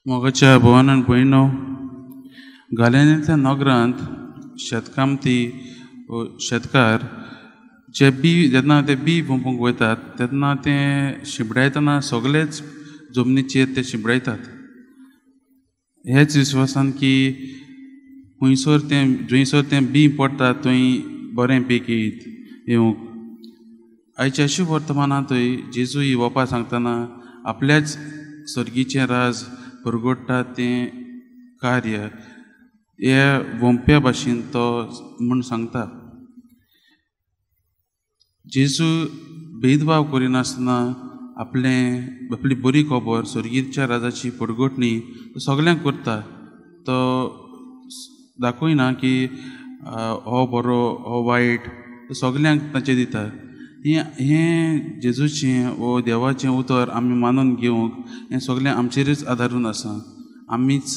मोगाच्या भवन आनी भयणो घालयांतल्या नगरांत शेतकामती शेतकार जे जेन्ना ते बी पंपूंक वयतात तेन्ना ते शिंपडायतना सगळेच जमनीचेर ते शिंपडायतात. हेच विस्वासान की खंयसर तें बी पडटा थंय बरें पीक येवंक. आयच्या शुभ वर्तमानांतूय जेजू येवपा सांगतना आपल्याच सर्गीचें राज परगडटा तें कार्य हे वंप्या भाशेन तो म्हूण सांगता. जेजू भेदभाव करिनासतना आपली बरी खबर सर्गीच्या राजाची परगटणी सगळ्यांक करता. तो दाखयना की हो बरो हो वायट, सगळ्यांक ताचें दिता. हें जेजूचें वो देवाचें उतर आमी मानून घेवंक हें सगळें आमचेरच आदारून आसा. आमीच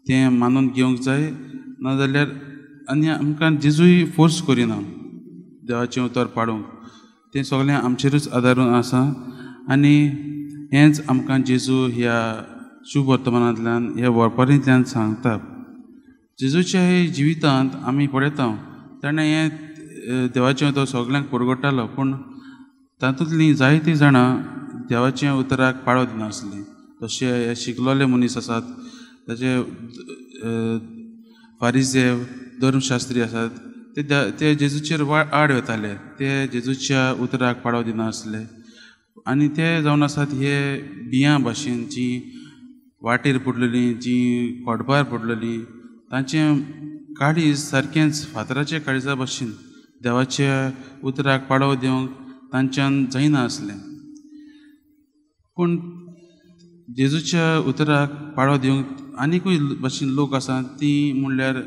तें मानून घेवंक जाय, नाजाल्यार आनी आमकां जेजूय फोर्स करिना देवाचें उतर पाळूंक. तें सगळें आमचेरच आदारून आसा. आनी हेंच आमकां जेजू ह्या शुभ वर्तमानांतल्यान ह्या वरपारींतल्यान सांगता. जेजूच्या हे जिवितांत आमी पळयता ताणें हें देवाचें उतर सगळ्यांक परगडटालो, पूण तातूंतलीं जायतीं जाणां देवाचें उतराक पाळो दिनासलीं. तशे हे शिकलोले मनीस आसात, ताचे फारिजेव धर्मशास्त्री आसात, ते जेजूचेर आड वताले, ते जेजूच्या उतराक पाळो दिनासले. आनी ते जावन आसात हे बियां भाशेन जीं वाटेर पडलेलीं, जीं खोडबार पडलेलीं, तांचें काळीज सारकेंच फातराच्या काळिजा भाशेन देवाच्या उतराक पाळो दिवंक तांच्यान जायना आसलें. पूण जेजूच्या उतराक पाळो दिवंक आनिकूय भाशेन लोक आसात, तीं म्हणल्यार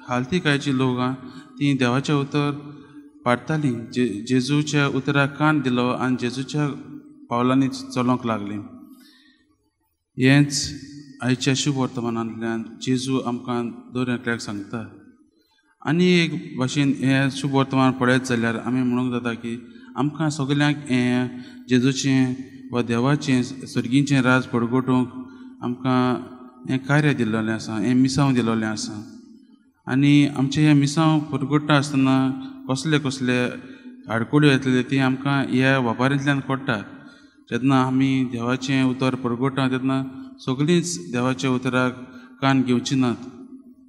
हालती काळची लोक आहा, तीं देवाचें उतर पाळटालीं. जेजूच्या उतराक कान दिलो आनी जेजूच्या पावलांनी चलोंक लागलीं. हेंच आयच्या शुभ वर्तमानांतल्यान जेजू आमकां दर एकल्याक सांगता. आनी एक भाशेन हें शुभ वर्तमान पळयत जाल्यार आमी म्हणूंक जाता की आमकां सगल्यांक हें जेजूचें वा देवाचें सर्गीचें राज परगटूंक आमकां हें कार्य दिल्लें आसा, हें मिसांव दिल्लें आसा. आनी आमचें हें मिसांव परगडटा आसतना कसले कसले आडकोळ्यो येतले ती आमकां ह्या वापारींतल्यान कळटा. जेन्ना आमी देवाचें उतर परगडटा तेन्ना सगळींच देवाच्या उतराक कान घेवची नात.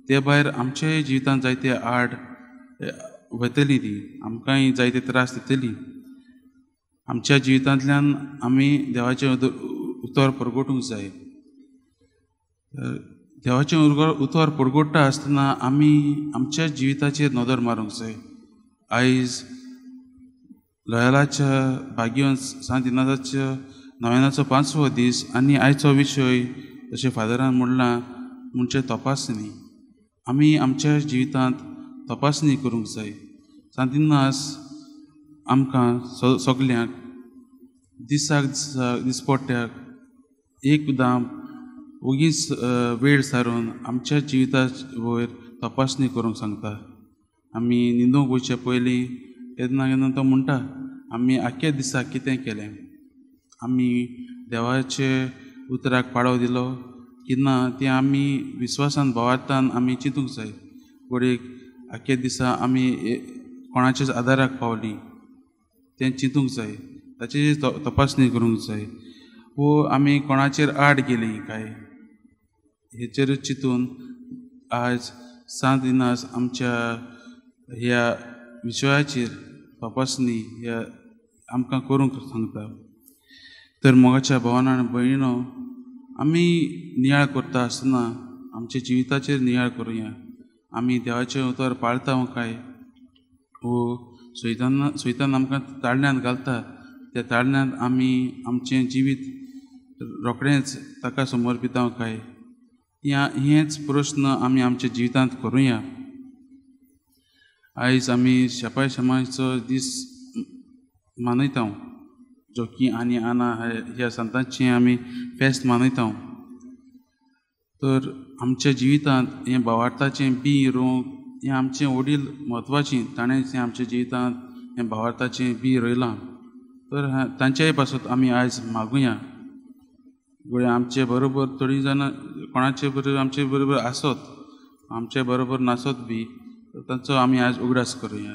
ते भायर आमच्याय जिवितांत जायते आड वतलीं, ती आमकांय जायते त्रास दितलीं. आमच्या जिवितांतल्यान आमी देवाचें उतर परगटूंक जाय. देवाचें उतर परगडटा आसतना आमी आमच्या जिविताचेर नदर मारूंक जाय. आयज लोयालाच्या भाग्यवंत सांत इनाताच्या नव्यानाचो 5वो दीस आनी आयचो विशय जशें फादरान म्हणलां म्हणजे तपासणी. आमी आमच्या जिवितांत तपासणी करूंक जाय. सांत इनास आमकां सगल्यांक दिसाक दिसपट्ट्याक एकदां ओगीच वेळ सारून आमच्या जिविता वयर तपासणी करूंक सांगता. आमी न्हिदूंक वयचे पयलीं केन्ना केन्ना तो म्हणटा आमी आख्या दिसाक कितें केलें, आमी देवाचे उतराक पाळो दिलो की ना तें आमी विस्वासान भावार्थान आमी चिंतूंक जाय. घडयेक आख्या दिसा आमी कोणाच्याच आदाराक पावलीं तें चिंतूंक जाय, ताची तपासणी करूंक जाय. वो आमी कोणाचेर आड गेलीं काय हेचेरूच चिंतून आज सांत इनास आमच्या ह्या विशयाचेर तपासणी ह्या आमकां करूंक सांगता. तर मोगाच्या भावांनो आनी भयणीनो, आमी नियाळ करता आसतना आमच्या जिविताचेर नियाळ करुया. आमी देवाचें उतर पाळता काय वो सैतान आमकां ताळण्यांत घालता, त्या ताळण्यांत आमी आमचें जिवीत रोखडेंच ताका समर्पिता काय, हेच प्रस्न आमी आमच्या जिवितांत करुया. आयज आमी शेपाय शमाचो दीस मनयता, जोकी आनी आना ह्या संतांचें आमी फेस्त मनयता. तर आमच्या जिवितांत हें भावार्थाचें बी रोवंक हें आमचें वडील म्हत्वाचीं. ताणेंच आमच्या जिवितांत हें भावार्थाचें बी रोयलां. तर तांच्याय पासून आमी आयज मागुया आमचे बरोबर थोडी जाणां कोणाचे बरोबर आमचे बरोबर आसत आमचे बरोबर नासत बी तांचो आमी आज उगडास करुया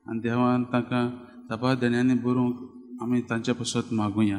आनी देवान तांकां जबाबदाऱ्यांनी बरोवंक आमी तांचे पासत मागुया.